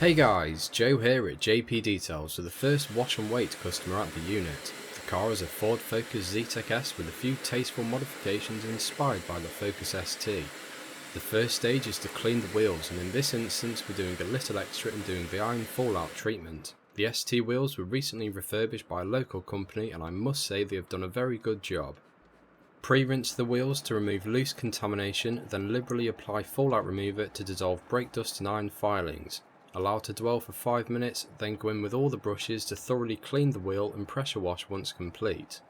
Hey guys, Joe here at JP Details with the first wash and wait customer at the unit. The car is a Ford Focus Zetec S with a few tasteful modifications inspired by the Focus ST. The first stage is to clean the wheels, and in this instance we're doing a little extra in doing the iron fallout treatment. The ST wheels were recently refurbished by a local company and I must say they have done a very good job. Pre-rinse the wheels to remove loose contamination, then liberally apply fallout remover to dissolve brake dust and iron filings. Allow to dwell for 5 minutes, then go in with all the brushes to thoroughly clean the wheel and pressure wash once complete.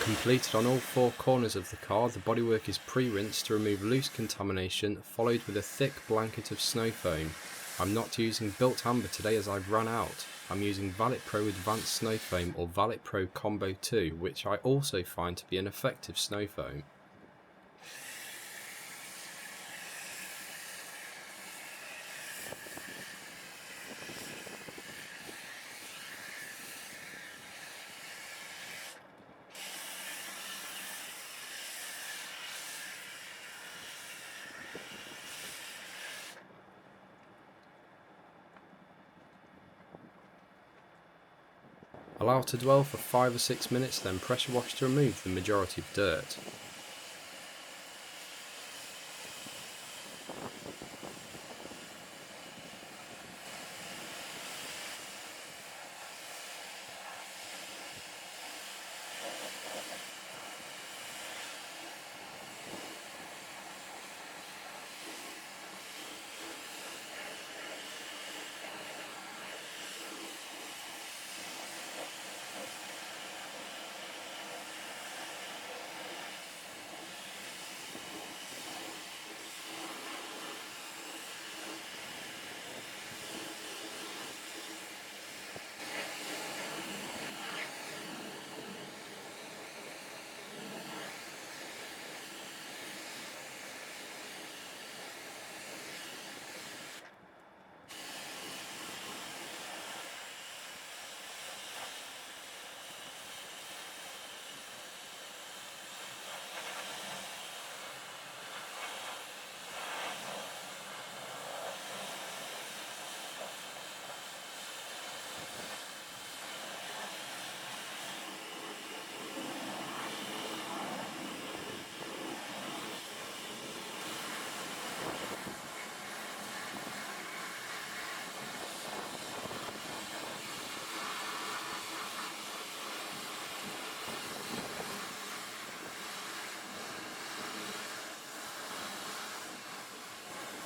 Completed on all 4 corners of the car, the bodywork is pre-rinsed to remove loose contamination, followed with a thick blanket of snow foam. I'm not using built amber today as I've run out. I'm using Valet Pro Advanced Snow Foam or Valet Pro Combo 2, which I also find to be an effective snow foam. Allow to dwell for 5 or 6 minutes, then pressure wash to remove the majority of dirt.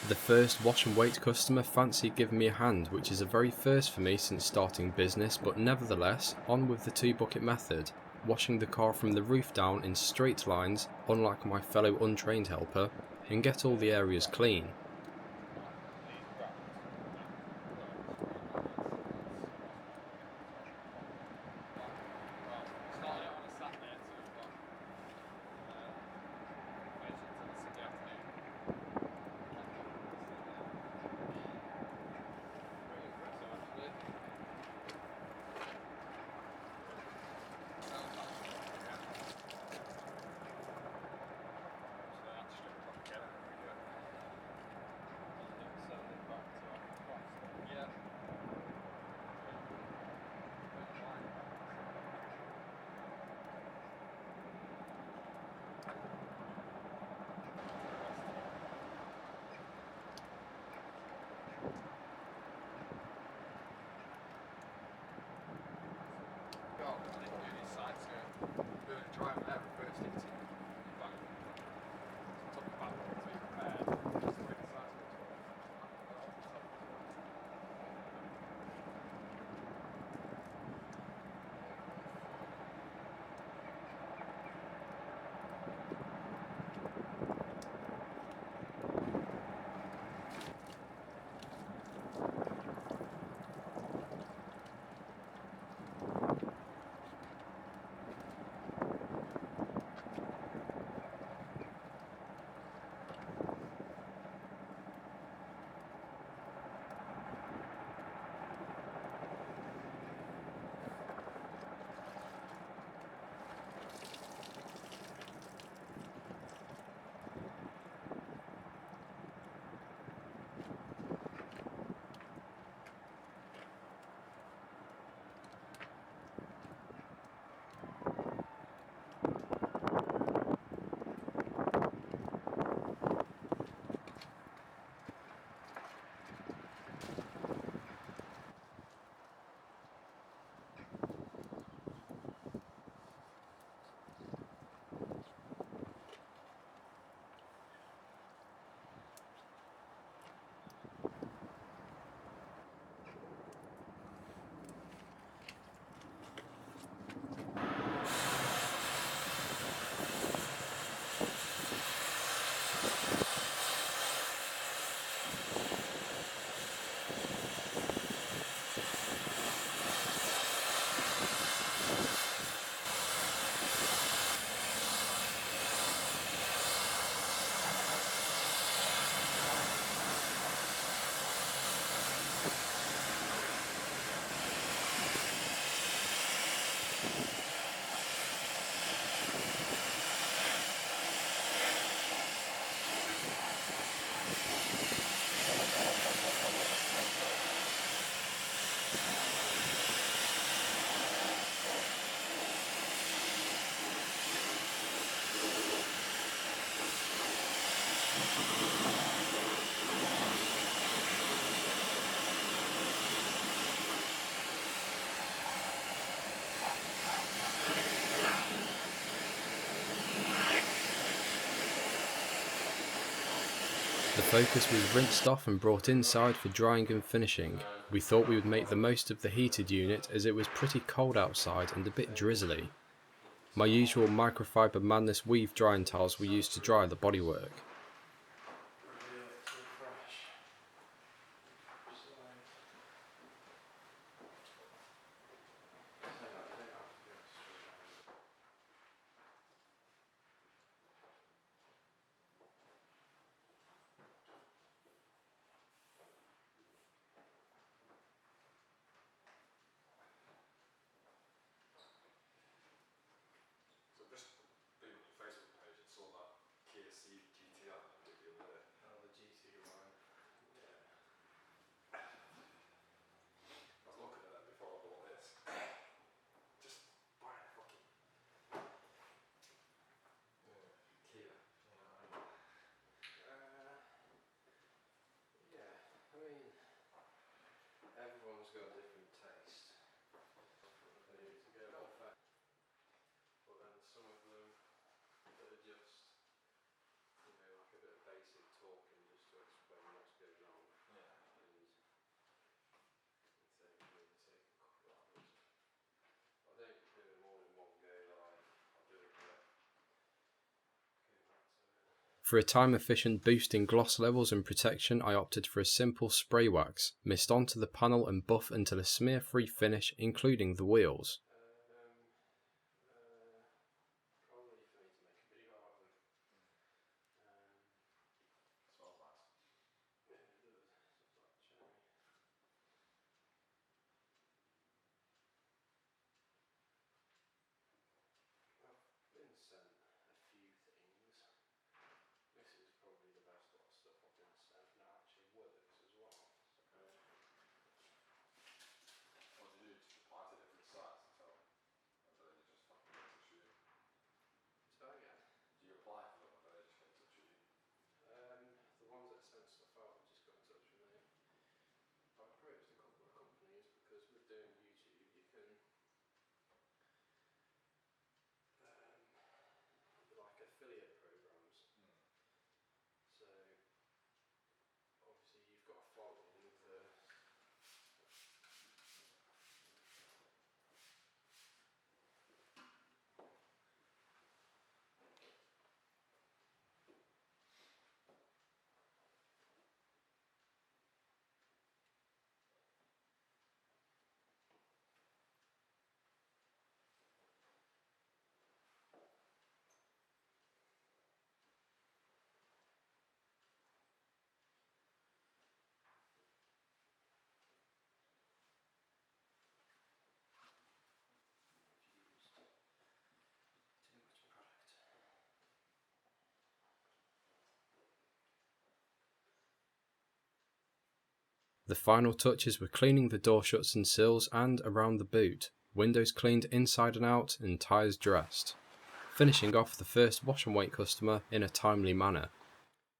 The first wash and wait customer fancied giving me a hand, which is a very first for me since starting business, but nevertheless, on with the 2-bucket method, washing the car from the roof down in straight lines, unlike my fellow untrained helper, and get all the areas clean. The Focus was rinsed off and brought inside for drying and finishing. We thought we would make the most of the heated unit as it was pretty cold outside and a bit drizzly. My usual microfiber madness weave drying towels were used to dry the bodywork. Everyone's got a different taste. But then some of them are just, like a bit of basic talking just to explain what's going on. Yeah. And take a couple of hours. I don't do them all in one go, like I'll do it back to it. For a time-efficient boost in gloss levels and protection, I opted for a simple spray wax, mist onto the panel and buff until a smear-free finish, including the wheels. Probably for me to make a video out of them. Smells nice. Yeah, it does. It's like cherry. I've been sent a few things. This is probably the best lot of stuff I've been sent and it actually works as well. What do you do? Just apply to different sites and tell The final touches were cleaning the door shuts and sills and around the boot, windows cleaned inside and out, and tyres dressed, finishing off the first wash and wait customer in a timely manner.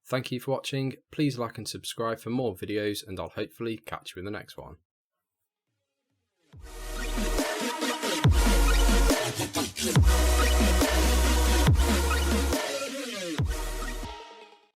Thank you for watching, please like and subscribe for more videos, and I'll hopefully catch you in the next one.